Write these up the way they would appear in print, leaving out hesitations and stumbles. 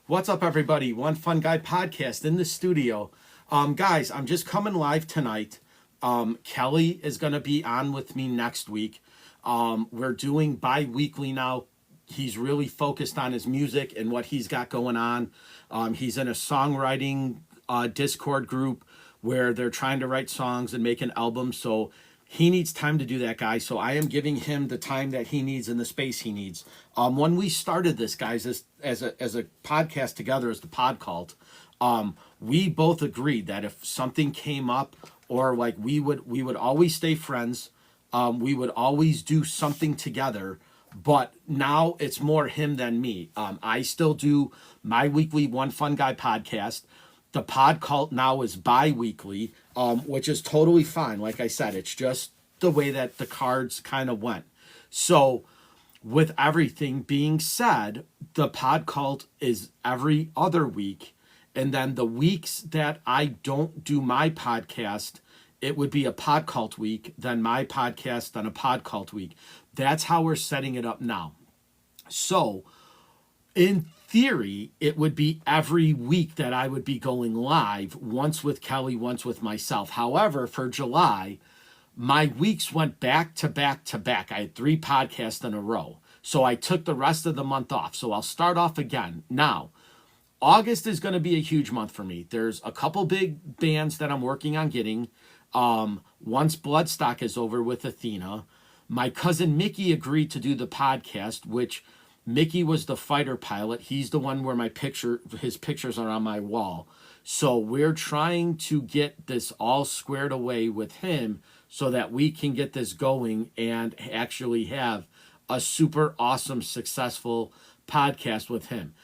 What's up, everybody? One Fun Guy podcast in the studio. Guys, I'm just coming live tonight. Kelly is going to be on with me next week. We're doing bi-weekly now. He's really focused on his music and what he's got going on. He's in a songwriting Discord group where they're trying to write songs and make an album. So he needs time to do that, guys. So I am giving him the time that he needs and the space he needs. When we started this, guys, as a podcast together, as the Pod Cult, we both agreed that if something came up, or like we would always stay friends. We would always do something together. But now it's more him than me. I still do my weekly One Fun Guy podcast. The Pod Cult now is bi-weekly, which is totally fine. Like I said, it's just the way that the cards kind of went. So with everything being said, the Pod Cult is every other week. And then the weeks that I don't do my podcast, it would be a Pod Cult week, then my podcast, then a Pod Cult week. That's how we're setting it up now. So in theory, it would be every week that I would be going live, once with Kelly, once with myself. However, for July, my weeks went back to back to back. I had 3 podcasts in a row. So I took the rest of the month off. So I'll start off again. Now, August is going to be a huge month for me. There's a couple big bands that I'm working on getting. Once Bloodstock is over with Athena, my cousin Mickey agreed to do the podcast, which Mickey was the fighter pilot. He's the one where his pictures are on my wall. So we're trying to get this all squared away with him so that we can get this going and actually have a super awesome, successful podcast with him.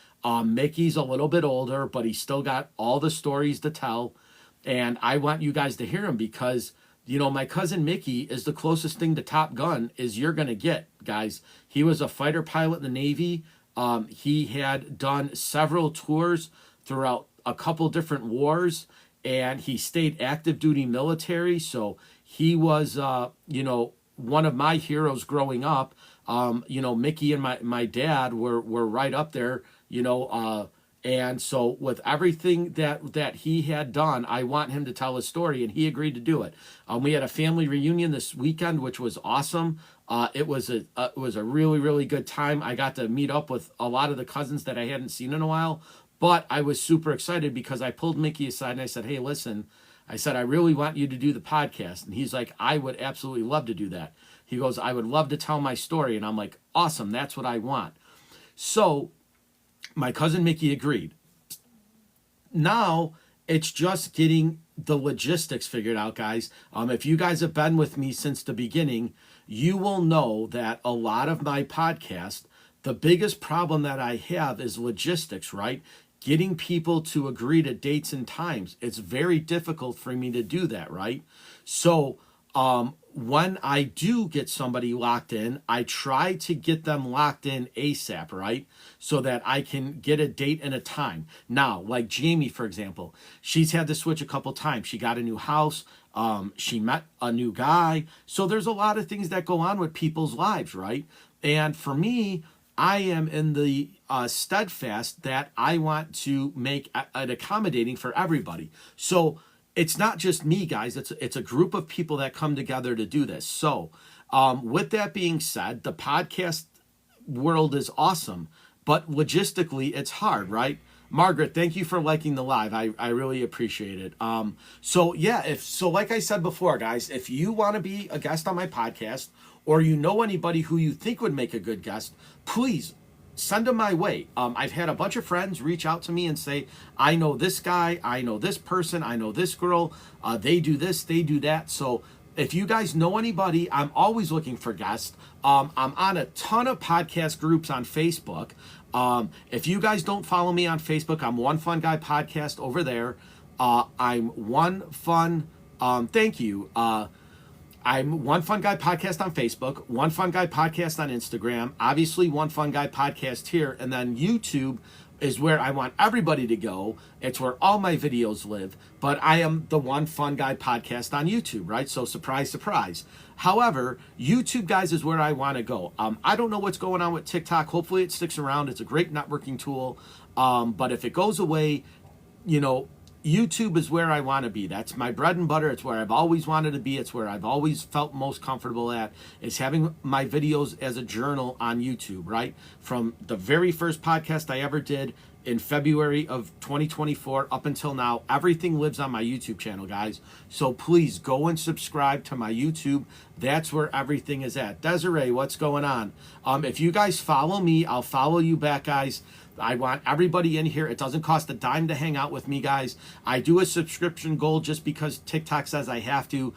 Mickey's a little bit older, but he's still got all the stories to tell. And I want you guys to hear him because, you know, my cousin Mickey is the closest thing to Top Gun is you're going to get, guys. He was a fighter pilot in the Navy. He had done several tours throughout a couple different wars, and he stayed active duty military. So he was, one of my heroes growing up. Mickey and my dad were right up there, and so with everything that he had done, I want him to tell his story, and he agreed to do it. We had a family reunion this weekend, which was awesome. It was a really, really good time. I got to meet up with a lot of the cousins that I hadn't seen in a while, but I was super excited because I pulled Mickey aside and I said, "Hey, listen," I said, "I really want you to do the podcast." And he's like, "I would absolutely love to do that." He goes, "I would love to tell my story." And I'm like, "Awesome, that's what I want." So my cousin Mickey agreed. Now it's just getting the logistics figured out, guys. If you guys have been with me since the beginning, you will know that a lot of my podcast, the biggest problem that I have is logistics, right? Getting people to agree to dates and times. It's very difficult for me to do that, right? So when I do get somebody locked in, I try to get them locked in ASAP, right? So that I can get a date and a time. Now, like Jamie, for example, she's had to switch a couple times. She got a new house. She met a new guy. So there's a lot of things that go on with people's lives, right? And for me, I am in the steadfast that I want to make it accommodating for everybody. So it's not just me, guys. It's a group of people that come together to do this. So with that being said, the podcast world is awesome, but logistically it's hard, right? Margaret, thank you for liking the live. I really appreciate it. So like I said before, guys, if you want to be a guest on my podcast or you know anybody who you think would make a good guest, please send them my way. I've had a bunch of friends reach out to me and say, "I know this guy, I know this person, I know this girl, they do this, they do that." So if you guys know anybody, I'm always looking for guests. I'm on a ton of podcast groups on Facebook. If you guys don't follow me on Facebook, I'm One Fun Guy Podcast over there. I'm One Fun, thank you. I'm One Fun Guy Podcast on Facebook, One Fun Guy Podcast on Instagram, obviously One Fun Guy Podcast here, and then YouTube is where I want everybody to go. It's where all my videos live, but I am the One Fun Guy Podcast on YouTube, right? So surprise, surprise. However, YouTube, guys, is where I want to go. I don't know what's going on with TikTok. Hopefully it sticks around. It's a great networking tool. But if it goes away, you know, YouTube is where I want to be. That's my bread and butter. It's where I've always wanted to be. It's where I've always felt most comfortable at, is having my videos as a journal on YouTube, right? From the very first podcast I ever did in February of 2024 up until now, everything lives on my YouTube channel, guys. So please go and subscribe to my YouTube. That's where everything is at. Desiree, what's going on? If you guys follow me, I'll follow you back, guys. I want everybody in here. It doesn't cost a dime to hang out with me, guys. I do a subscription goal just because TikTok says I have to.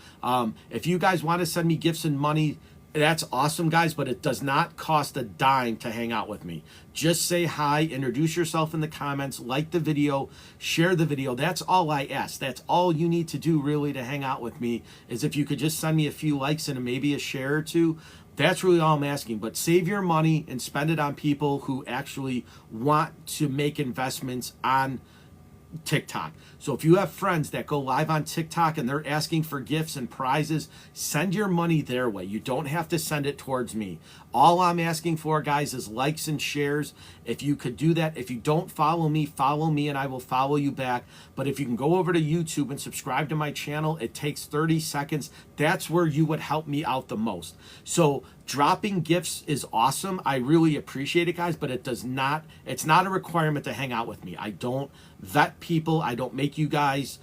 If you guys want to send me gifts and money, that's awesome, guys, but it does not cost a dime to hang out with me. Just say hi, introduce yourself in the comments, like the video, share the video. That's all I ask. That's all you need to do, really, to hang out with me, is if you could just send me a few likes and maybe a share or two. That's really all I'm asking. But save your money and spend it on people who actually want to make investments on TikTok. So if you have friends that go live on TikTok and they're asking for gifts and prizes, send your money their way. You don't have to send it towards me. All I'm asking for, guys, is likes and shares. If you could do that. If you don't follow me and I will follow you back. But if you can go over to YouTube and subscribe to my channel, it takes 30 seconds. That's where you would help me out the most. So dropping gifts is awesome. I really appreciate it, guys, but it's not a requirement to hang out with me. I don't vet people. I don't make you guys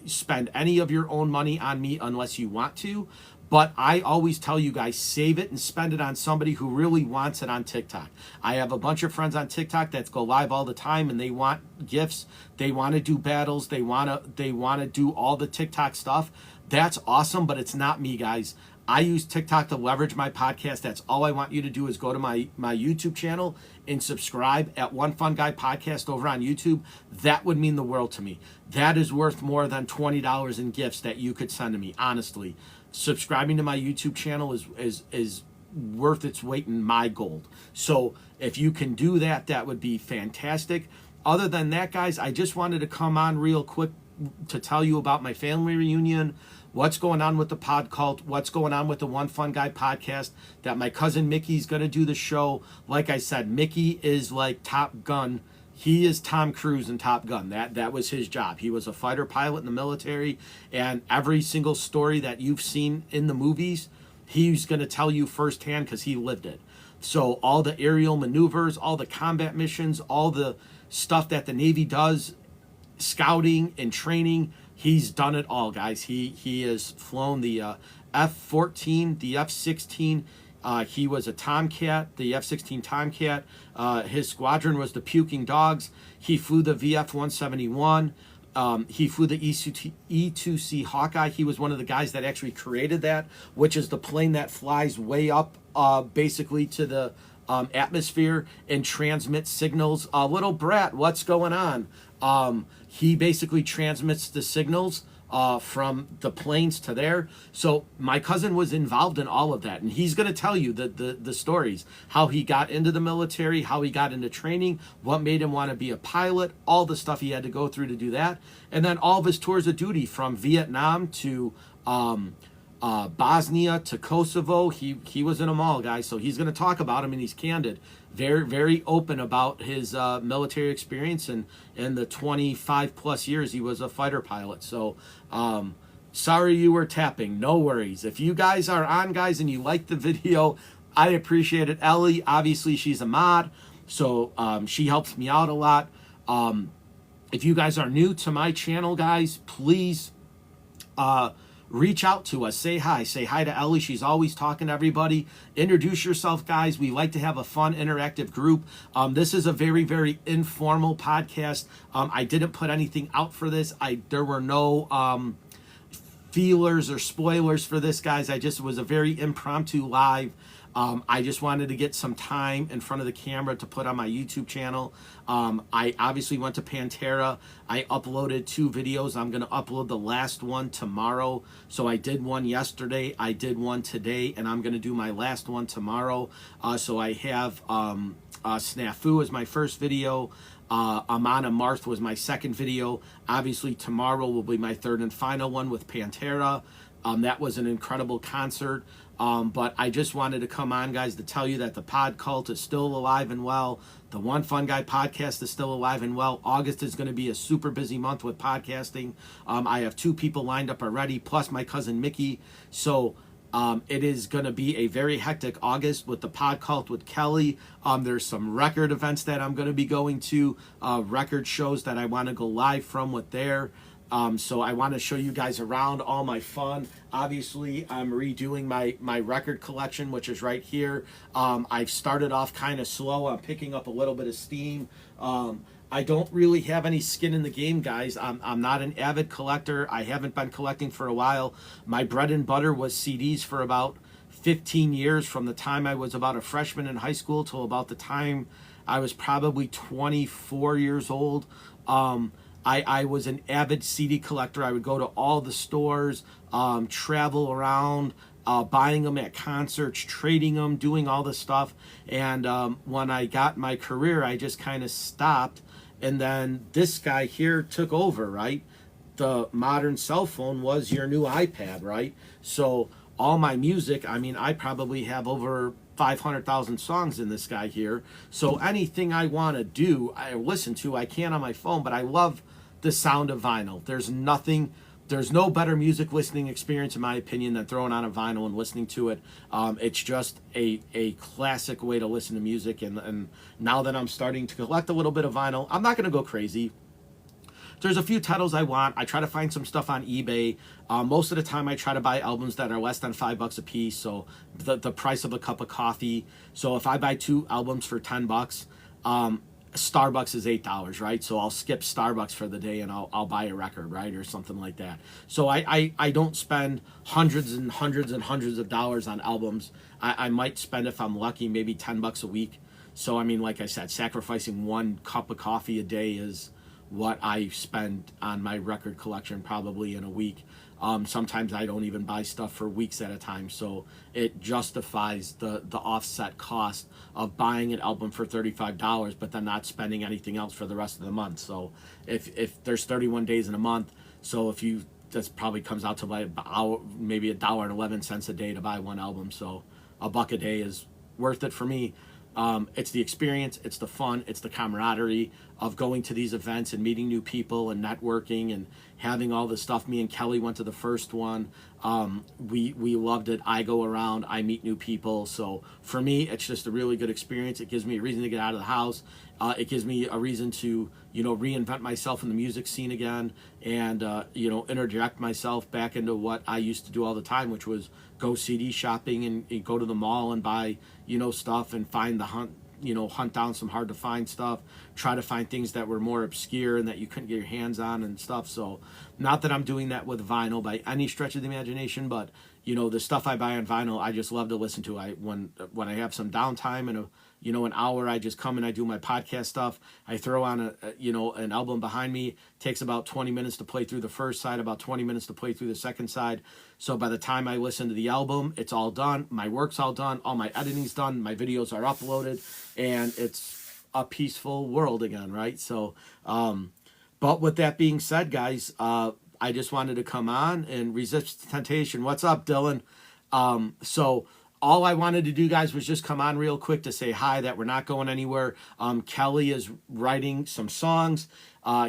spend any of your own money on me unless you want to. But I always tell you guys, save it and spend it on somebody who really wants it on TikTok. I have a bunch of friends on TikTok that go live all the time and they want gifts. They want to do battles. They want to do all the TikTok stuff. That's awesome, but it's not me, guys. I use TikTok to leverage my podcast. That's all I want you to do, is go to my YouTube channel and subscribe at One Fun Guy Podcast over on YouTube. That would mean the world to me. That is worth more than $20 in gifts that you could send to me, honestly. Subscribing to my YouTube channel is worth its weight in my gold. So if you can do that, that would be fantastic. Other than that, guys, I just wanted to come on real quick to tell you about my family reunion, what's going on with the pod cult, what's going on with the One Fun Guy podcast, that my cousin Mickey's going to do the show. Like I said, Mickey is like Top Gun. He is Tom Cruise in Top Gun. That was his job. He was a fighter pilot in the military, and every single story that you've seen in the movies, he's going to tell you firsthand because he lived it. So all the aerial maneuvers, all the combat missions, all the stuff that the Navy does, scouting and training, he's done it all, guys. He has flown the F-14, the F-16. He was a Tomcat, the F-16 Tomcat. His squadron was the Puking Dogs. He flew the VF-171. He flew the E-2C Hawkeye. He was one of the guys that actually created that, which is the plane that flies way up basically to the atmosphere and transmits signals. Little brat, what's going on? He basically transmits the signals from the planes to there. So my cousin was involved in all of that, and he's going to tell you the stories, how he got into the military, how he got into training, what made him want to be a pilot, all the stuff he had to go through to do that, and then all of his tours of duty from Vietnam to Bosnia to Kosovo. He was in them all, guys. So he's going to talk about him, and he's candid, very, very open about his military experience and the 25 plus years he was a fighter pilot. So sorry you were tapping, no worries. If you guys are on, guys, and you like the video, I appreciate it. Ellie, obviously she's a mod, so she helps me out a lot. If you guys are new to my channel, guys, please reach out to us. Say hi. Say hi to Ellie. She's always talking to everybody. Introduce yourself, guys. We like to have a fun, interactive group. This is a very, very informal podcast. I didn't put anything out for this. There were no feelers or spoilers for this, guys. It was a very impromptu live. I just wanted to get some time in front of the camera to put on my YouTube channel. I obviously went to Pantera. I uploaded 2 videos. I'm going to upload the last one tomorrow. So I did one yesterday. I did one today, and I'm going to do my last one tomorrow. So I have Snafu as my first video. Amon Amarth was my second video. Obviously, tomorrow will be my third and final one with Pantera. That was an incredible concert. But I just wanted to come on, guys, to tell you that the Pod Cult is still alive and well. The One Fun Guy podcast is still alive and well. August is going to be a super busy month with podcasting. I have 2 people lined up already, plus my cousin Mickey. So it is going to be a very hectic August with the Pod Cult with Kelly. There's some record events that I'm going to be going to, record shows that I want to go live from with there. So I want to show you guys around all my fun. Obviously, I'm redoing my record collection, which is right here. I've started off kind of slow. I'm picking up a little bit of steam. I don't really have any skin in the game, guys. I'm not an avid collector. I haven't been collecting for a while. My bread and butter was CDs for about 15 years, from the time I was about a freshman in high school till about the time I was probably 24 years old. I was an avid CD collector. I would go to all the stores, travel around, buying them at concerts, trading them, doing all this stuff. And when I got my career, I just kind of stopped. And then this guy here took over, right? The modern cell phone was your new iPad, right? So all my music, I mean, I probably have over 500,000 songs in this guy here. So anything I want to do, I listen to, I can on my phone, but I love the sound of vinyl. There's no better music listening experience, in my opinion, than throwing on a vinyl and listening to it. It's just a classic way to listen to music. And now that I'm starting to collect a little bit of vinyl, I'm not going to go crazy. There's a few titles I want. I try to find some stuff on eBay. Most of the time I try to buy albums that are less than $5 a piece, so the price of a cup of coffee. So if I buy 2 albums for $10, Starbucks is $8, right? So I'll skip Starbucks for the day and I'll buy a record, right? Or something like that. So I don't spend hundreds and hundreds and hundreds of dollars on albums. I might spend, if I'm lucky, maybe $10 a week. So I mean, like I said, sacrificing 1 cup of coffee a day is what I spend on my record collection probably in a week. Sometimes I don't even buy stuff for weeks at a time, so it justifies the offset cost of buying an album for $35, but then not spending anything else for the rest of the month. So if there's 31 days in a month, so if you, this probably comes out to like maybe $1.11 a day to buy 1 album. So $1 a day is worth it for me. It's the experience, it's the fun, it's the camaraderie of going to these events and meeting new people and networking and having all this stuff. Me and Kelly went to the first one. We loved it. I go around, I meet new people. So for me, it's just a really good experience. It gives me a reason to get out of the house. It gives me a reason to, reinvent myself in the music scene again and, interject myself back into what I used to do all the time, which was go CD shopping and go to the mall and buy, stuff and find hunt down some hard to find stuff, try to find things that were more obscure and that you couldn't get your hands on and stuff. So not that I'm doing that with vinyl by any stretch of the imagination, but the stuff I buy on vinyl, I just love to listen to. When I have some downtime and an hour, I just come and I do my podcast stuff. I throw on an album behind me. It takes about 20 minutes to play through the first side, about 20 minutes to play through the second side. So by the time I listen to the album, it's all done. My work's all done. All my editing's done. My videos are uploaded, and it's a peaceful world again, right? So, but with that being said, guys, I just wanted to come on and resist temptation. What's up, Dylan? So all I wanted to do, guys, was just come on real quick to say hi, that we're not going anywhere. Kelly is writing some songs.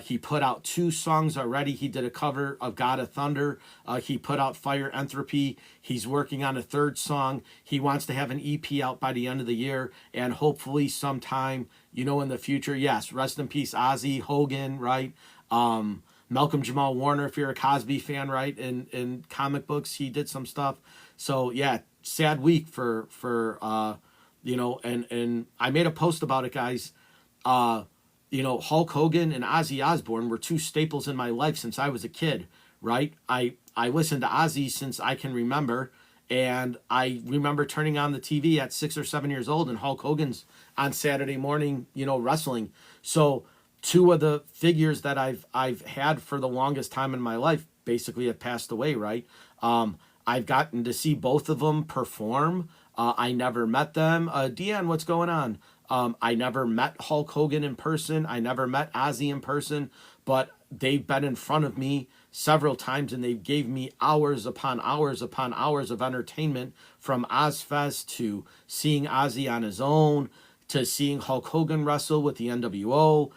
He put out 2 songs already. He did a cover of God of Thunder. He put out Fire Entropy. He's working on a 3rd song. He wants to have an EP out by the end of the year, and hopefully sometime, in the future. Yes, rest in peace, Ozzy, Hogan, right? Malcolm Jamal Warner, if you're a Cosby fan, right? In comic books, he did some stuff. So yeah, sad week for and I made a post about it, guys. Hulk Hogan and Ozzy Osbourne were 2 staples in my life since I was a kid, right? I listened to Ozzy since I can remember, and I remember turning on the TV at 6 or 7 years old, and Hulk Hogan's on Saturday morning, wrestling. So 2 of the figures that I've had for the longest time in my life basically have passed away, right? I've gotten to see both of them perform. I never met them. Deanne, what's going on? I never met Hulk Hogan in person. I never met Ozzy in person, but they've been in front of me several times, and they gave me hours upon hours upon hours of entertainment, from Ozfest to seeing Ozzy on his own, to seeing Hulk Hogan wrestle with the NWO,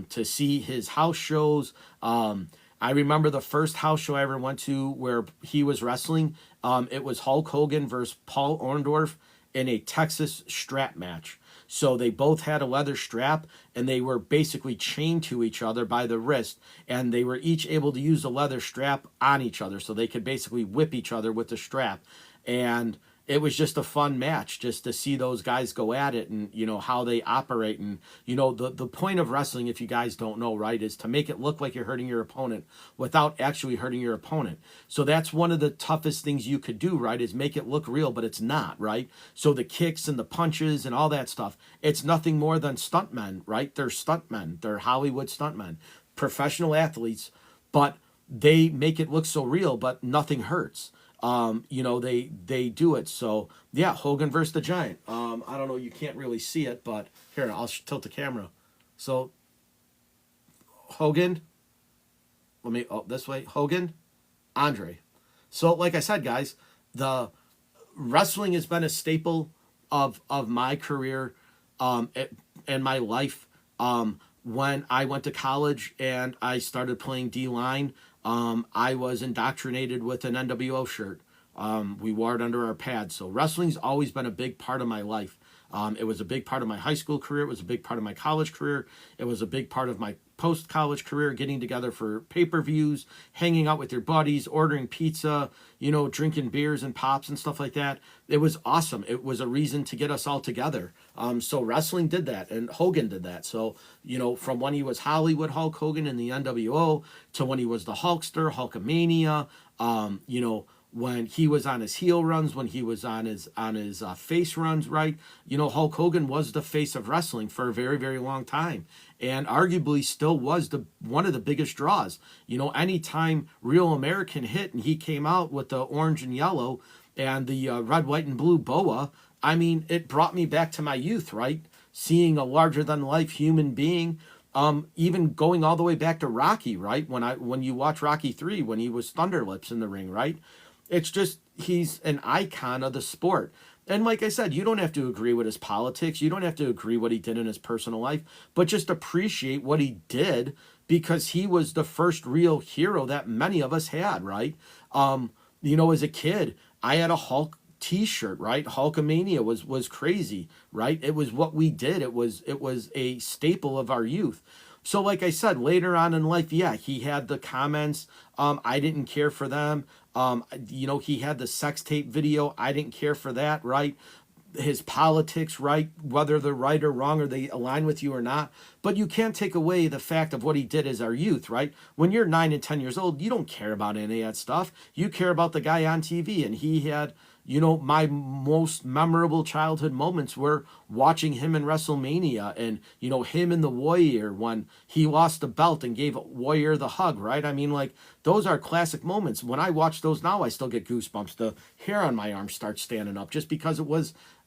to see his house shows. I remember the first house show I ever went to where he was wrestling. It was Hulk Hogan versus Paul Orndorff in a Texas strap match. So they both had a leather strap, and they were basically chained to each other by the wrist, and they were each able to use the leather strap on each other, so they could basically whip each other with the strap. And it was just a fun match just to see those guys go at it, and how they operate. And the point of wrestling, if you guys don't know, right, is to make it look like you're hurting your opponent without actually hurting your opponent. So that's one of the toughest things you could do, right, is make it look real, but it's not, right? So the kicks and the punches and all that stuff, it's nothing more than stuntmen, right? They're stuntmen. They're Hollywood stuntmen, professional athletes, but they make it look so real, but nothing hurts. They do it. So yeah, Hogan versus the Giant. I don't know, you can't really see it, but here, I'll tilt the camera. So Hogan, this way, Hogan, Andre. So like I said, guys, the wrestling has been a staple of my career, and my life. When I went to college and I started playing D-line, I was indoctrinated with an NWO shirt. We wore it under our pads. So wrestling's always been a big part of my life. It was a big part of my high school career. It was a big part of my college career. It was a big part of my post-college career, getting together for pay-per-views, hanging out with your buddies, ordering pizza, drinking beers and pops and stuff like that. It was awesome. It was a reason to get us all together. So wrestling did that, and Hogan did that. So, from when he was Hollywood Hulk Hogan in the NWO to when he was the Hulkster, Hulkamania, when he was on his heel runs, when he was on his face runs, right? Hulk Hogan was the face of wrestling for a very, very long time, and arguably still was one of the biggest draws. Anytime Real American hit and he came out with the orange and yellow and the red, white, and blue boa, I mean, it brought me back to my youth, right? Seeing a larger than life human being. Even going all the way back to Rocky, right? When you watch Rocky 3, when he was Thunderlips in the ring, right? It's just, he's an icon of the sport. And like I said, you don't have to agree with his politics. You don't have to agree what he did in his personal life, but just appreciate what he did, because he was the first real hero that many of us had, right? As a kid, I had a Hulk t-shirt, right? Hulkamania was crazy, right? It was what we did. It was a staple of our youth. So like I said, later on in life, yeah, he had the comments. I didn't care for them. He had the sex tape video. I didn't care for that, right? His politics, right? Whether they're right or wrong, or they align with you or not. But you can't take away the fact of what he did as our youth, right? When you're 9 and 10 years old, you don't care about any of that stuff. You care about the guy on TV, and he had... my most memorable childhood moments were watching him in WrestleMania, and, him in the Warrior when he lost the belt and gave Warrior the hug, right? I mean, like, those are classic moments. When I watch those now, I still get goosebumps. The hair on my arm starts standing up just because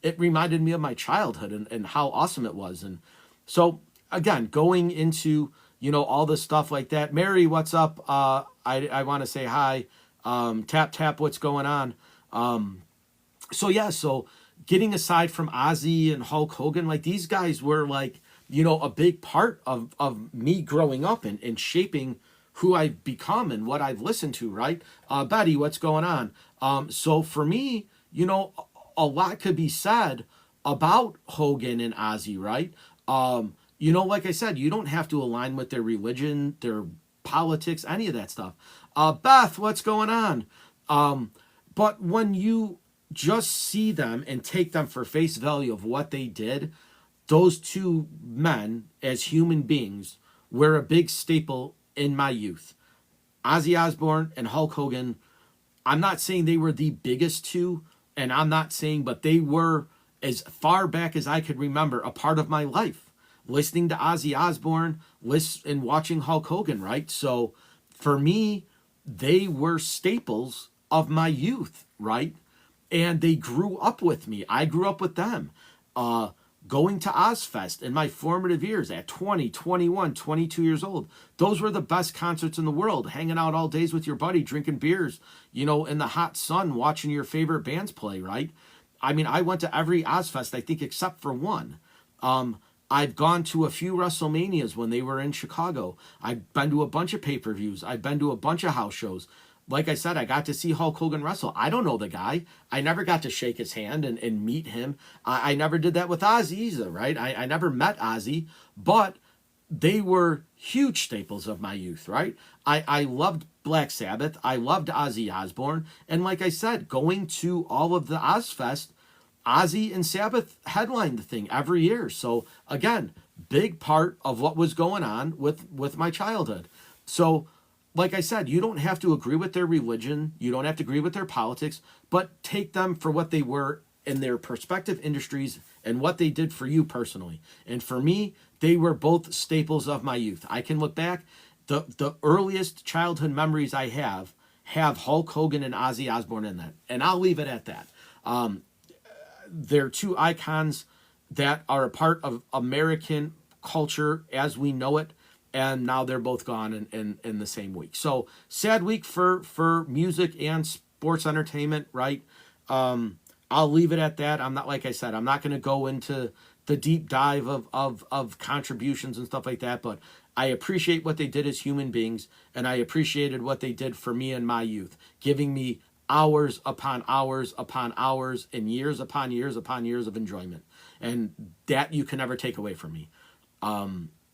it reminded me of my childhood and how awesome it was. And so, again, going into, all this stuff like that. Mary, what's up? I want to say hi. Tap, what's going on? So getting aside from Ozzy and Hulk Hogan, like, these guys were like, a big part of me growing up and shaping who I've become and what I've listened to, right? Betty, what's going on? So for me, a lot could be said about Hogan and Ozzy, right? Like I said, you don't have to align with their religion, their politics, any of that stuff. Beth, what's going on? But when you just see them and take them for face value of what they did, those two men as human beings were a big staple in my youth. Ozzy Osbourne and Hulk Hogan, I'm not saying they were the biggest two, and I'm not saying, but they were, as far back as I could remember, a part of my life. Listening to Ozzy Osbourne, and watching Hulk Hogan, right? So for me, they were staples of my youth, right? And they grew up with me. I grew up with them. going to Ozfest in my formative years at 20, 21, 22 years old. Those were the best concerts in the world. Hanging out all days with your buddy, drinking beers, in the hot sun, watching your favorite bands play, right? I mean, I went to every Ozfest, I think, except for one. I've gone to a few WrestleManias when they were in Chicago. I've been to a bunch of pay-per-views. I've been to a bunch of house shows. Like I said, I got to see Hulk Hogan wrestle. I don't know the guy. I never got to shake his hand and meet him. I never did that with Ozzy either, right? I never met Ozzy, but they were huge staples of my youth, right? I loved Black Sabbath. I loved Ozzy Osbourne. And like I said, going to all of the Ozfest, Ozzy and Sabbath headlined the thing every year. So again, big part of what was going on with my childhood. So like I said, you don't have to agree with their religion. You don't have to agree with their politics, but take them for what they were in their respective industries and what they did for you personally. And for me, they were both staples of my youth. I can look back. The earliest childhood memories I have Hulk Hogan and Ozzy Osbourne in that. And I'll leave it at that. They're two icons that are a part of American culture as we know it. And now they're both gone in the same week. So sad week for music and sports entertainment, right? I'll leave it at that. I'm not, like I said, I'm not going to go into the deep dive of contributions and stuff like that, but I appreciate what they did as human beings, and I appreciated what they did for me in my youth, giving me hours upon hours upon hours and years upon years upon years of enjoyment. And that you can never take away from me.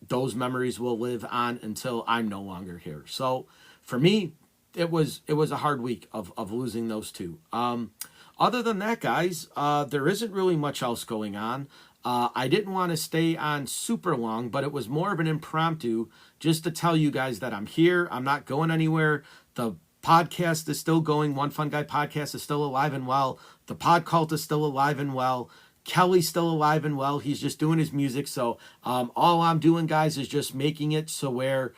Those memories will live on until I'm no longer here. So for me, it was a hard week of losing those two. Other than that, guys, there isn't really much else going on. I didn't want to stay on super long, but it was more of an impromptu just to tell you guys that I'm here. I'm not going anywhere. The podcast is still going. One Fun Guy podcast is still alive and well. The Pod Cult is still alive and well. Kelly's still alive and well. He's just doing his music. So all I'm doing, guys, is just making it so where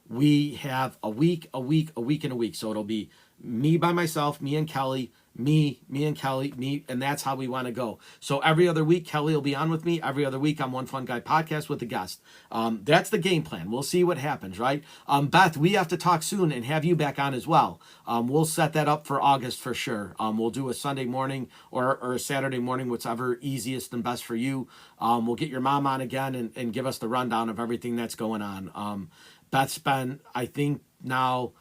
we have a week, and a week. So it'll be me by myself, me and Kelly, me and Kelly, me, and that's how we want to go. So every other week, Kelly will be on with me. Every other week, I'm One Fun Guy podcast with a guest. That's the game plan. We'll see what happens, right? Beth, we have to talk soon and have you back on as well. We'll set that up for August for sure. We'll do a Sunday morning or a Saturday morning, whichever easiest and best for you. We'll get your mom on again and give us the rundown of everything that's going on. Beth's been, I think now,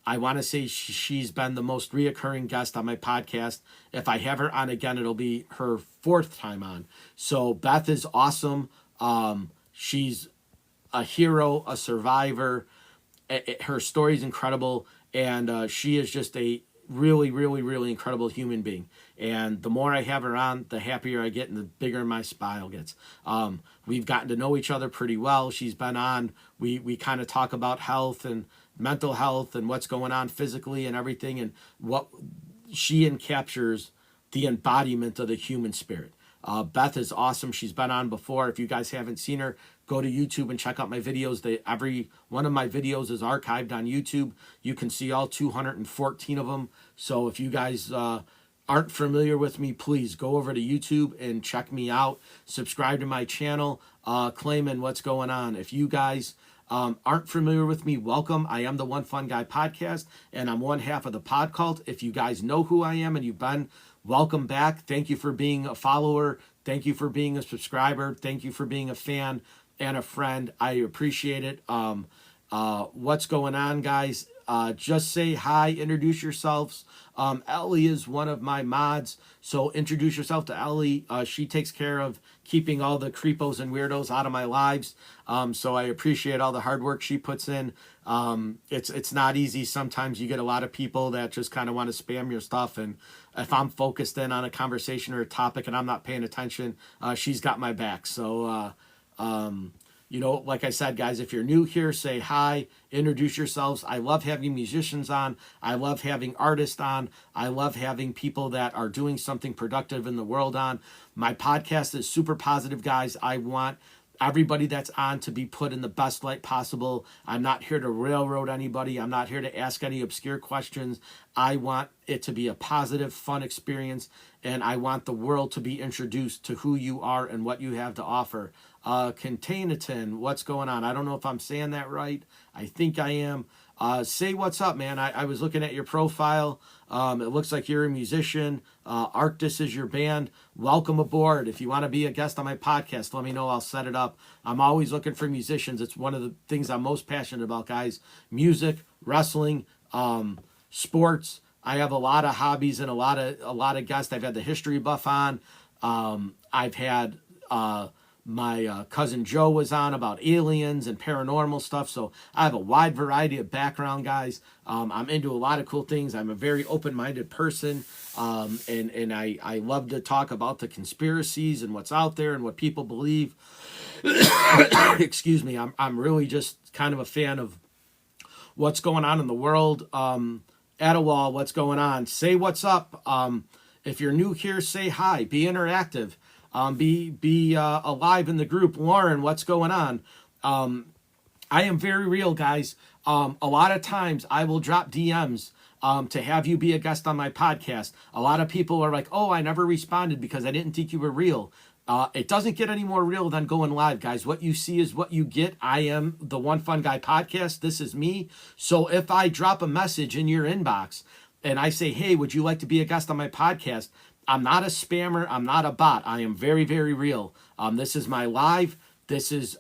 I want to say she's been the most reoccurring guest on my podcast. If I have her on again, it'll be her 4th time on. So Beth is awesome. She's a hero, a survivor. Her story is incredible. And she is just a really, really, really incredible human being. And the more I have her on, the happier I get and the bigger my smile gets. We've gotten to know each other pretty well. She's been on. We kind of talk about health and mental health and what's going on physically and everything, and what she captures the embodiment of the human spirit. Beth is awesome. She's been on before. If you guys haven't seen her, go to YouTube and check out my videos. Every one of my videos is archived on YouTube. You can see all 214 of them. So if you guys aren't familiar with me, please go over to YouTube and check me out. Subscribe to my channel, claiming what's going on. If you guys aren't familiar with me, welcome. I am the One Fun Guy podcast, and I'm one half of the Pod Cult. If you guys know who I am and you've been, welcome back. Thank you for being a follower. Thank you for being a subscriber. Thank you for being a fan and a friend. I appreciate it. What's going on, guys? Just say hi, introduce yourselves. Ellie is one of my mods, so introduce yourself to Ellie. She takes care of keeping all the creepos and weirdos out of my lives. So I appreciate all the hard work she puts in. It's not easy. Sometimes you get a lot of people that just kind of want to spam your stuff, and if I'm focused in on a conversation or a topic and I'm not paying attention, she's got my back. So like I said, guys, if you're new here, say hi, introduce yourselves. I love having musicians on. I love having artists on. I love having people that are doing something productive in the world on. My podcast is super positive, guys. I want everybody that's on to be put in the best light possible. I'm not here to railroad anybody. I'm not here to ask any obscure questions. I want it to be a positive, fun experience, and I want the world to be introduced to who you are and what you have to offer. Containaton, what's going on? I don't know if I'm saying that right. I think I am. Say what's up, man. I was looking at your profile. It looks like you're a musician. Arctis is your band. Welcome aboard. If you want to be a guest on my podcast, let me know. I'll set it up. I'm always looking for musicians. It's one of the things I'm most passionate about, guys. Music, wrestling, sports. I have a lot of hobbies and a lot of guests. I've had the history buff on. I've had my cousin Joe was on about aliens and paranormal stuff. So I have a wide variety of background, guys. I'm into a lot of cool things. I'm a very open-minded person. And I love to talk about the conspiracies and what's out there and what people believe. Excuse me. I'm really just kind of a fan of what's going on in the world. Adewale, what's going on? Say what's up. If you're new here, say hi. Be interactive. Be alive in the group. Lauren, what's going on? I am very real, guys. A lot of times I will drop DMs to have you be a guest on my podcast. A lot of people are like, oh, I never responded because I didn't think you were real. It doesn't get any more real than going live, guys. What you see is what you get. I am the One Fun Guy podcast. This is me. So if I drop a message in your inbox and I say, hey, would you like to be a guest on my podcast? I'm not a spammer. I'm not a bot. I am very, very real. This is my live.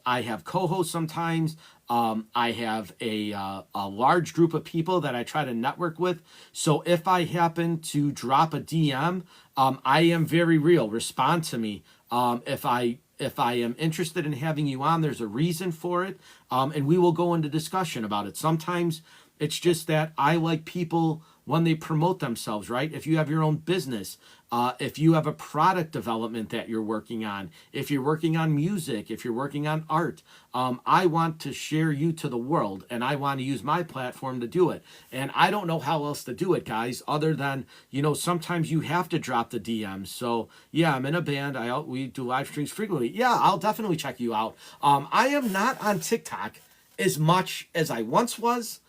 I have co-hosts sometimes. I have a large group of people that I try to network with. So if I happen to drop a DM, I am very real. Respond to me. If I am interested in having you on, there's a reason for it. And we will go into discussion about it. Sometimes it's just that I like people when they promote themselves, right? If you have your own business, if you have a product development that you're working on, if you're working on music, if you're working on art, I want to share you to the world, and I want to use my platform to do it. And I don't know how else to do it, guys, other than, sometimes you have to drop the DMs. So yeah, I'm in a band. We do live streams frequently. Yeah, I'll definitely check you out. I am not on TikTok as much as I once was.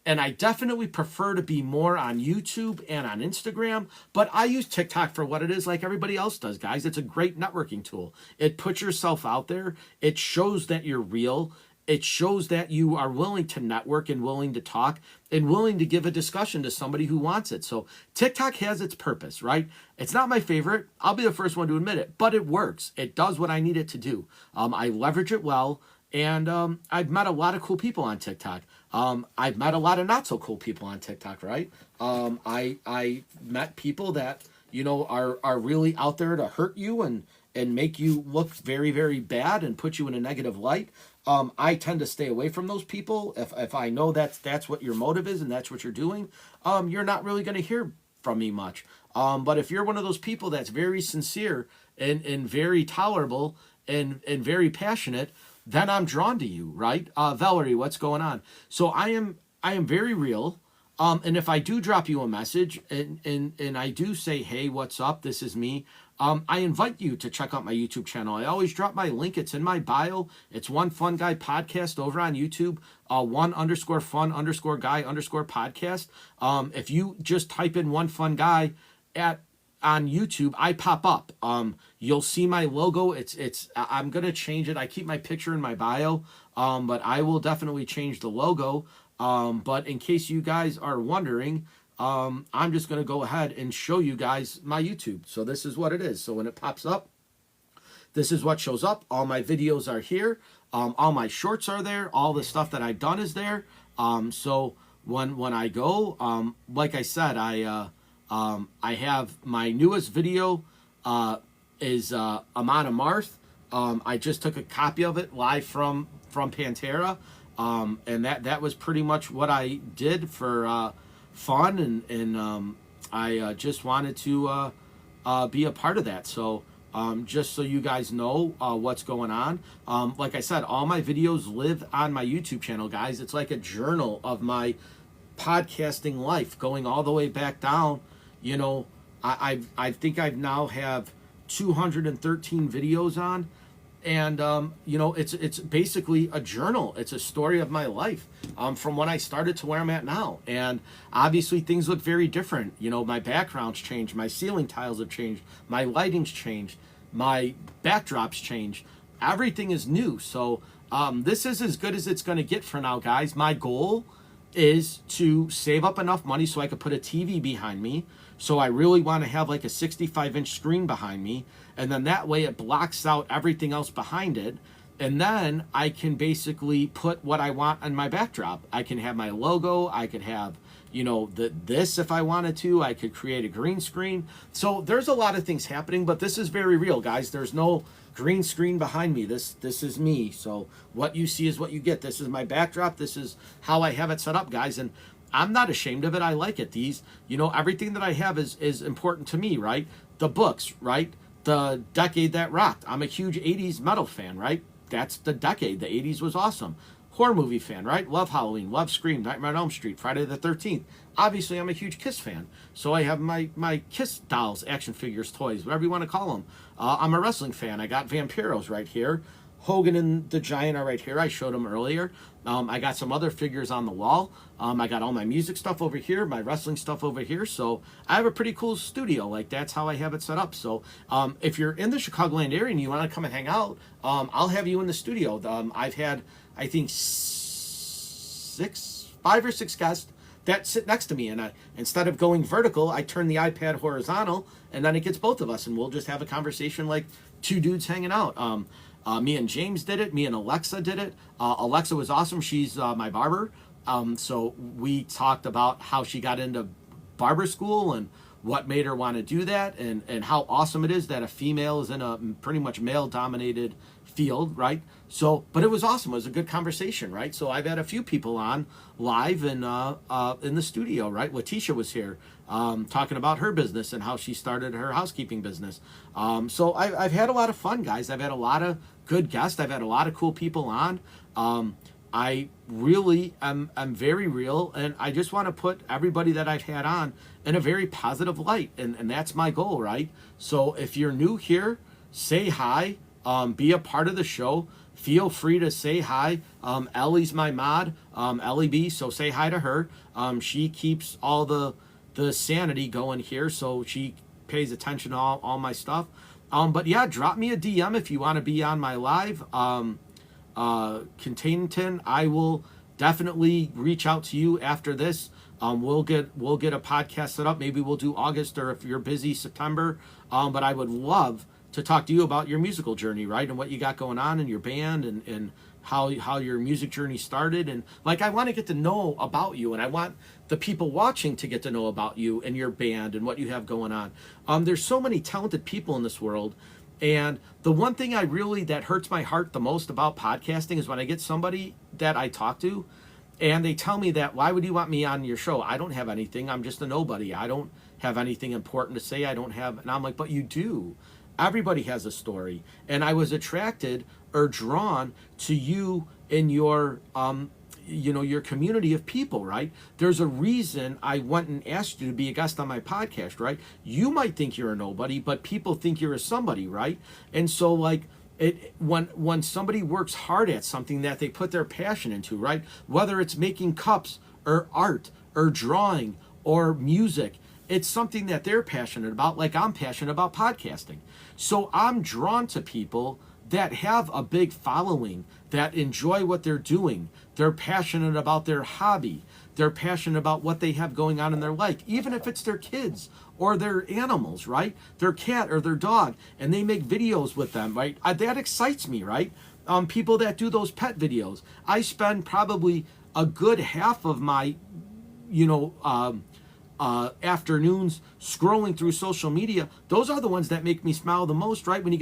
And I definitely prefer to be more on YouTube and on Instagram, but I use TikTok for what it is, like everybody else does, guys. It's a great networking tool. It puts yourself out there. It shows that you're real. It shows that you are willing to network and willing to talk and willing to give a discussion to somebody who wants it. So TikTok has its purpose, right? It's not my favorite. I'll be the first one to admit it, but it works. It does what I need it to do. I leverage it well. And I've met a lot of cool people on TikTok. I've met a lot of not so cool people on TikTok, right? I met people that, are really out there to hurt you and make you look very, very bad and put you in a negative light. I tend to stay away from those people. If I know that's what your motive is and that's what you're doing, you're not really going to hear from me much. But if you're one of those people that's very sincere and very tolerable and very passionate, then I'm drawn to you, right? Valerie, what's going on? So I am very real. And if I do drop you a message and I do say, hey, what's up? This is me. I invite you to check out my YouTube channel. I always drop my link. It's in my bio. It's One Fun Guy Podcast over on YouTube. One_fun_guy_podcast. If you just type in One Fun Guy on YouTube, I pop up. You'll see my logo. I'm gonna change it. I keep my picture in my bio, but I will definitely change the logo. But in case you guys are wondering, I'm just gonna go ahead and show you guys my YouTube. So this is what it is. So when it pops up, this is what shows up. All my videos are here. All my shorts are there. All the stuff that I've done is there. So when I go, like I said, I have my newest video is Amon Amarth. I just took a copy of it live from Pantera, and that was pretty much what I did for fun, and I just wanted to be a part of that. So just so you guys know what's going on. Like I said, all my videos live on my YouTube channel, guys. It's like a journal of my podcasting life, going all the way back down. I think I've now have 213 videos on, and it's basically a journal. It's a story of my life, from when I started to where I'm at now. And obviously things look very different. My background's changed, my ceiling tiles have changed, my lighting's changed, my backdrops changed. Everything is new. So this is as good as it's going to get for now, guys. My goal is to save up enough money so I could put a TV behind me. So I really want to have like a 65-inch screen behind me, and then that way it blocks out everything else behind it. And then I can basically put what I want on my backdrop. I can have my logo. I could have, this if I wanted to. I could create a green screen. So there's a lot of things happening, but this is very real, guys. There's no green screen behind me. This is me. So what you see is what you get. This is my backdrop. This is how I have it set up, guys. And I'm not ashamed of it. I like it. Everything that I have is important to me, right? The books, right? The decade that rocked. I'm a huge 80s metal fan, right? That's the decade. The 80s was awesome. Horror movie fan, right? Love Halloween, love Scream, Nightmare on Elm Street, Friday the 13th. Obviously, I'm a huge Kiss fan. So I have my Kiss dolls, action figures, toys, whatever you want to call them. I'm a wrestling fan. I got Vampiros right here. Hogan and the Giant are right here. I showed them earlier. I got some other figures on the wall. I got all my music stuff over here, my wrestling stuff over here. So I have a pretty cool studio. Like, that's how I have it set up. So if you're in the Chicagoland area and you want to come and hang out, I'll have you in the studio. I've had, I think, 5 or 6 guests that sit next to me, and instead of going vertical, I turn the iPad horizontal, and then it gets both of us, and we'll just have a conversation like two dudes hanging out. Me and James did it. Me and Alexa did it. Alexa was awesome. She's my barber. So we talked about how she got into barber school and what made her want to do that, and how awesome it is that a female is in a pretty much male-dominated field, right? So, but it was awesome. It was a good conversation, right? So I've had a few people on live and in the studio, right? Letitia was here talking about her business and how she started her housekeeping business. So I've had a lot of fun, guys. I've had a lot of good guests. I've had a lot of cool people on. I really am very real, and I just want to put everybody that I've had on in a very positive light, and that's my goal, right? So if you're new here, say hi, be a part of the show. Feel free to say hi. Ellie's my mod, Ellie B, so say hi to her. She keeps all the sanity going here, so she pays attention to all my stuff. But yeah, drop me a DM if you want to be on my live. Containton, I will definitely reach out to you after this. We'll get a podcast set up. Maybe we'll do August, or if you're busy, September. But I would love to talk to you about your musical journey, right? And what you got going on in your band, and how your music journey started. And like, I want to get to know about you, and I want the people watching to get to know about you and your band and what you have going on. There's so many talented people in this world. And the one thing that hurts my heart the most about podcasting is when I get somebody that I talk to and they tell me that, why would you want me on your show? I don't have anything. I'm just a nobody. I don't have anything important to say. And I'm like, but you do. Everybody has a story. And I was attracted or drawn to you in your your community of people, right? There's a reason I went and asked you to be a guest on my podcast, right? You might think you're a nobody, but people think you're a somebody, right? And so, like, when somebody works hard at something that they put their passion into, right? Whether it's making cups or art or drawing or music, it's something that they're passionate about, like I'm passionate about podcasting. So I'm drawn to people that have a big following, that enjoy what they're doing. They're passionate about their hobby. They're passionate about what they have going on in their life, even if it's their kids or their animals, right? Their cat or their dog, and they make videos with them, right? That excites me, right? People that do those pet videos. I spend probably a good half of my, afternoons scrolling through social media. Those are the ones that make me smile the most, right? When you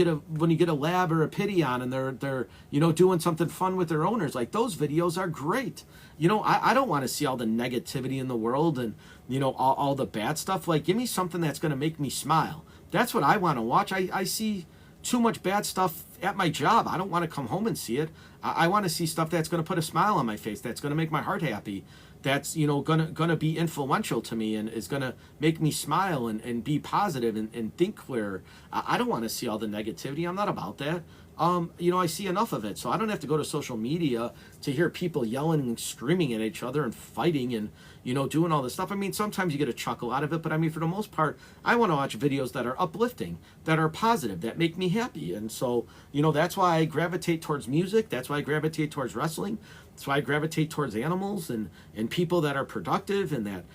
get a lab or a pity on, and they're doing something fun with their owners. Like, those videos are great. I don't want to see all the negativity in the world and all the bad stuff. Like, give me something that's going to make me smile. That's what I want to watch. I see too much bad stuff at my job. I don't want to come home and see it. I want to see stuff that's going to put a smile on my face, that's going to make my heart happy, that's gonna be influential to me and is gonna make me smile and be positive and think clear. I don't want to see all the negativity. I'm not about that. I see enough of it. So I don't have to go to social media to hear people yelling and screaming at each other and fighting and, doing all this stuff. I mean, sometimes you get a chuckle out of it, but I mean, for the most part, I want to watch videos that are uplifting, that are positive, that make me happy. And so, that's why I gravitate towards music. That's why I gravitate towards wrestling. That's why I gravitate towards animals and people that are productive and that,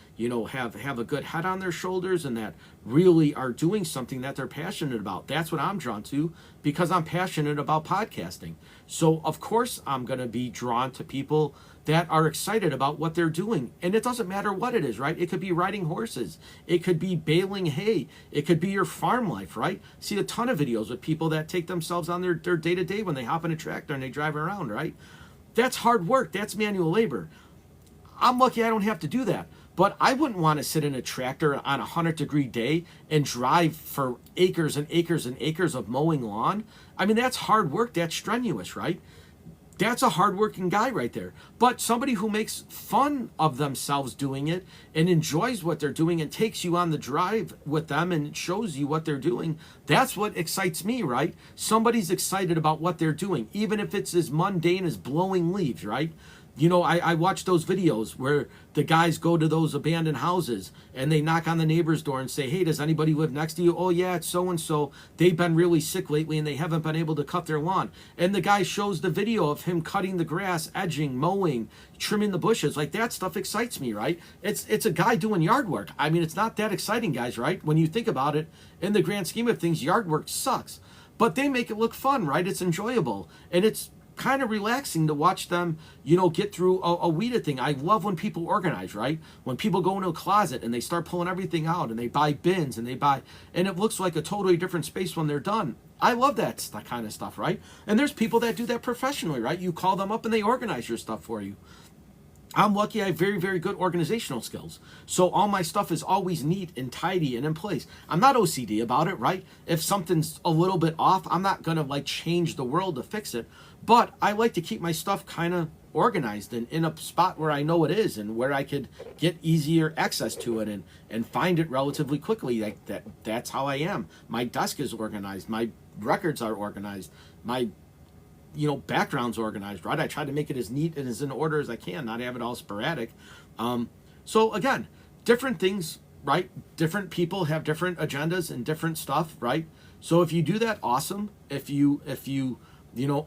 have a good head on their shoulders and that really are doing something that they're passionate about. That's what I'm drawn to because I'm passionate about podcasting. So, of course, I'm going to be drawn to people that are excited about what they're doing. And it doesn't matter what it is, right? It could be riding horses. It could be baling hay. It could be your farm life, right? See a ton of videos with people that take themselves on their day-to-day when they hop in a tractor and they drive around, right? That's hard work. That's manual labor. I'm lucky I don't have to do that. But I wouldn't want to sit in a tractor on a 100-degree day and drive for acres and acres and acres of mowing lawn. I mean, that's hard work. That's strenuous, right? That's a hardworking guy right there. But somebody who makes fun of themselves doing it and enjoys what they're doing and takes you on the drive with them and shows you what they're doing, that's what excites me, right? Somebody's excited about what they're doing, even if it's as mundane as blowing leaves, right? I watch those videos where the guys go to those abandoned houses and they knock on the neighbor's door and say, hey, does anybody live next to you? Oh, yeah, it's so-and-so. They've been really sick lately and they haven't been able to cut their lawn. And the guy shows the video of him cutting the grass, edging, mowing, trimming the bushes. Like, that stuff excites me, right? It's a guy doing yard work. I mean, it's not that exciting, guys, right? When you think about it, in the grand scheme of things, yard work sucks. But they make it look fun, right? It's enjoyable. And it's kind of relaxing to watch them, get through a weeded thing. I love when people organize, right? When people go into a closet and they start pulling everything out and they buy bins and and it looks like a totally different space when they're done. I love that kind of stuff, right? And there's people that do that professionally, right? You call them up and they organize your stuff for you. I'm lucky I have very, very good organizational skills. So all my stuff is always neat and tidy and in place. I'm not OCD about it, right? If something's a little bit off, I'm not going to change the world to fix it. But I like to keep my stuff kind of organized and in a spot where I know it is and where I could get easier access to it and find it relatively quickly. That's how I am. My desk is organized. My records are organized. My background's organized, right? I try to make it as neat and as in order as I can, not have it all sporadic. So again, different things, right? Different people have different agendas and different stuff, right? So if you do that, awesome. If you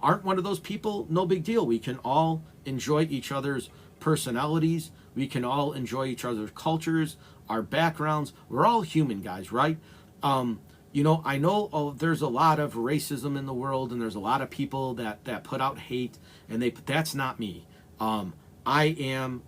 aren't one of those people, no big deal. We can all enjoy each other's personalities. We can all enjoy each other's cultures, our backgrounds. We're all human, guys, right? I know there's a lot of racism in the world, and there's a lot of people that put out hate, and that's not me. I am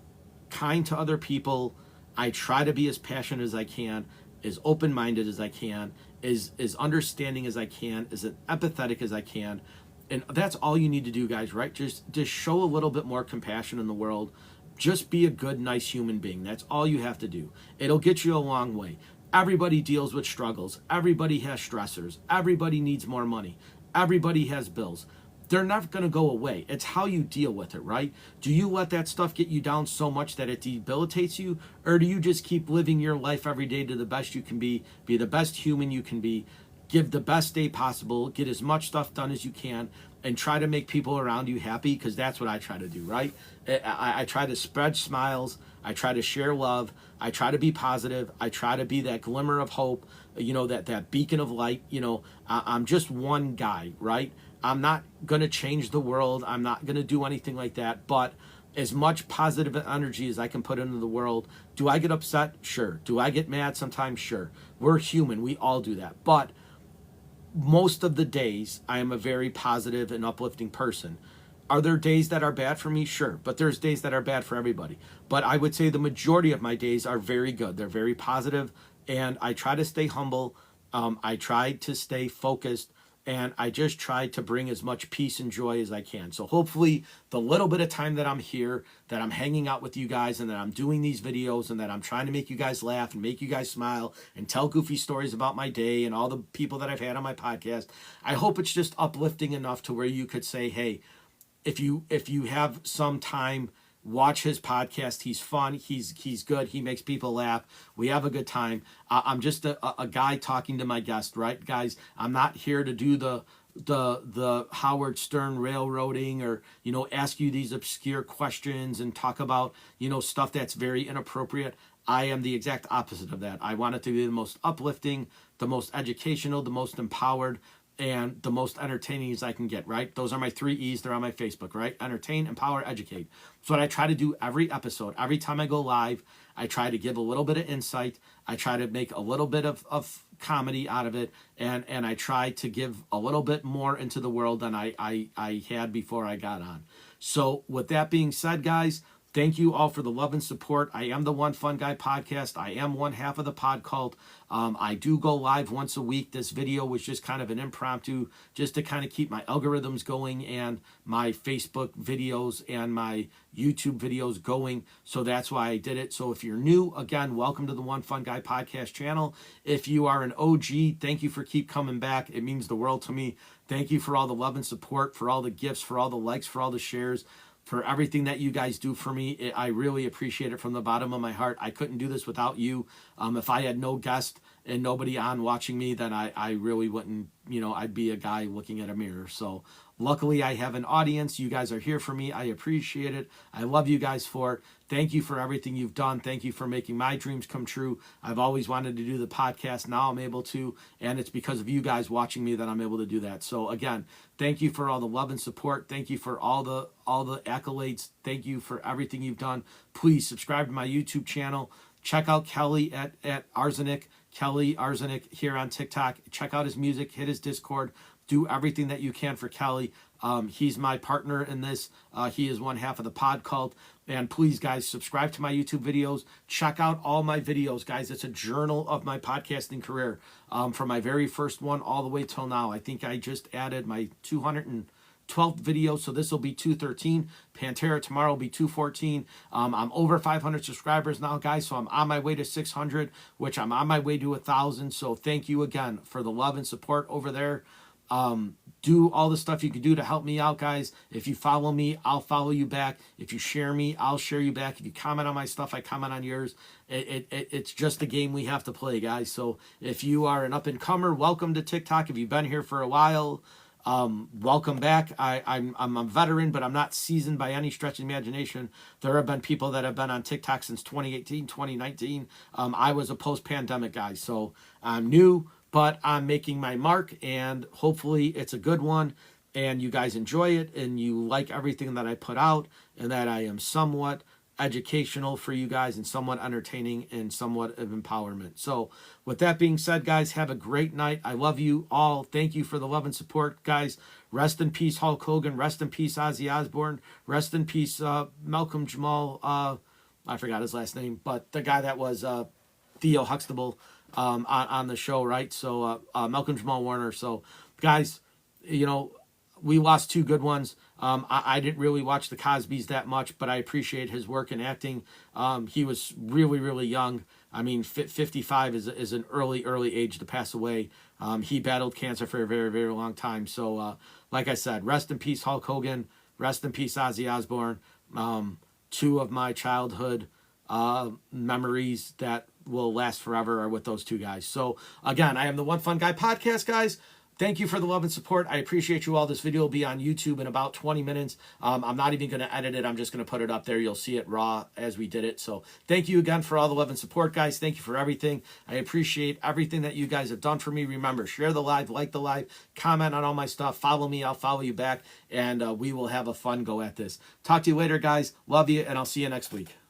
kind to other people. I try to be as passionate as I can, as open-minded as I can, as understanding as I can, as empathetic as I can. And that's all you need to do, guys, right? Just show a little bit more compassion in the world. Just be a good, nice human being. That's all you have to do. It'll get you a long way. Everybody deals with struggles. Everybody has stressors. Everybody needs more money. Everybody has bills. They're not going to go away. It's how you deal with it, right? Do you let that stuff get you down so much that it debilitates you? Or do you just keep living your life every day to the best you can be the best human you can be, give the best day possible, get as much stuff done as you can, and try to make people around you happy? Because that's what I try to do, right? I try to spread smiles. I try to share love. I try to be positive. I try to be that glimmer of hope, that beacon of light. I'm just one guy, right? I'm not going to change the world. I'm not going to do anything like that. But as much positive energy as I can put into the world. Do I get upset? Sure. Do I get mad sometimes? Sure. We're human. We all do that. But most of the days, I am a very positive and uplifting person. Are there days that are bad for me? Sure. But there's days that are bad for everybody. But I would say the majority of my days are very good. They're very positive, and I try to stay humble. I try to stay focused, and I just try to bring as much peace and joy as I can. So hopefully the little bit of time that I'm here, that I'm hanging out with you guys, and that I'm doing these videos, and that I'm trying to make you guys laugh and make you guys smile and tell goofy stories about my day and all the people that I've had on my podcast, I hope it's just uplifting enough to where you could say, hey, if you have some time, watch his podcast. He's fun. He's good. He makes people laugh. We have a good time. I'm just a guy talking to my guest, right, guys? I'm not here to do the the Howard Stern railroading, or ask you these obscure questions and talk about stuff that's very inappropriate. I am the exact opposite of that. I want it to be the most uplifting, the most educational, the most empowered, and the most entertaining as I can get, right? Those are my 3 E's. They're on my Facebook, right? Entertain, empower, educate. So what I try to do every episode, every time I go live, I try to give a little bit of insight. I try to make a little bit of comedy out of it, and I try to give a little bit more into the world than I had before I got on. So with that being said, guys, thank you all for the love and support. I am the One Fun Guy podcast. I am one half of the pod cult. I do go live once a week. This video was just kind of an impromptu, just to kind of keep my algorithms going and my Facebook videos and my YouTube videos going. So that's why I did it. So if you're new, again, welcome to the One Fun Guy podcast channel. If you are an OG, thank you for keep coming back. It means the world to me. Thank you for all the love and support, for all the gifts, for all the likes, for all the shares, for everything that you guys do for me. I really appreciate it from the bottom of my heart. I couldn't do this without you. If I had no guest and nobody on watching me, then I really wouldn't, I'd be a guy looking at a mirror. So luckily I have an audience. You guys are here for me. I appreciate it. I love you guys for it. Thank you for everything you've done. Thank you for making my dreams come true. I've always wanted to do the podcast. Now I'm able to, and it's because of you guys watching me that I'm able to do that. So again, thank you for all the love and support. Thank you for all the accolades. Thank you for everything you've done. Please subscribe to my YouTube channel. Check out Kelly at Arzenic, Kelly Arzenic here on TikTok. Check out his music, hit his Discord, do everything that you can for Kelly. He's my partner in this. He is one half of the pod cult. And please, guys, subscribe to my YouTube videos. Check out all my videos, guys. It's a journal of my podcasting career, from my very first one all the way till now. I think I just added my 212th video, so this will be 213. Pantera tomorrow will be 214. I'm over 500 subscribers now, guys, so I'm on my way to 600, which I'm on my way to 1,000. So thank you again for the love and support over there. Do all the stuff you can do to help me out, guys. If you follow me, I'll follow you back. If you share me, I'll share you back. If you comment on my stuff, I comment on yours. It's just a game we have to play, guys. So if you are an up-and-comer, welcome to TikTok. If you've been here for a while, welcome back. I'm a veteran, but I'm not seasoned by any stretch of imagination. There have been people that have been on TikTok since 2018, 2019. I was a post-pandemic guy, so I'm new, but I'm making my mark, and hopefully it's a good one, and you guys enjoy it, and you like everything that I put out, and that I am somewhat educational for you guys, and somewhat entertaining, and somewhat of empowerment. So with that being said, guys, have a great night. I love you all. Thank you for the love and support, guys. Rest in peace, Hulk Hogan. Rest in peace, Ozzy Osbourne. Rest in peace, Malcolm Jamal. I forgot his last name, but the guy that was Theo Huxtable on the show, right? So Malcolm Jamal Warner. So guys, we lost 2 good ones. I didn't really watch the Cosbys that much, but I appreciate his work in acting. He was really, really young. I mean, 55 is an early age to pass away. He battled cancer for a very, very long time. So like I said, rest in peace, Hulk Hogan. Rest in peace, Ozzy Osbourne. 2 of my childhood memories that will last forever are with those 2 guys. So again, I am the One Fun Guy podcast, guys. Thank you for the love and support. I appreciate you all. This video will be on YouTube in about 20 minutes. I'm not even going to edit it. I'm just going to put it up there. You'll see it raw as we did it. So thank you again for all the love and support, guys. Thank you for everything. I appreciate everything that you guys have done for me. Remember, share the live, like the live, comment on all my stuff. Follow me. I'll follow you back. And we will have a fun go at this. Talk to you later, guys. Love you, and I'll see you next week.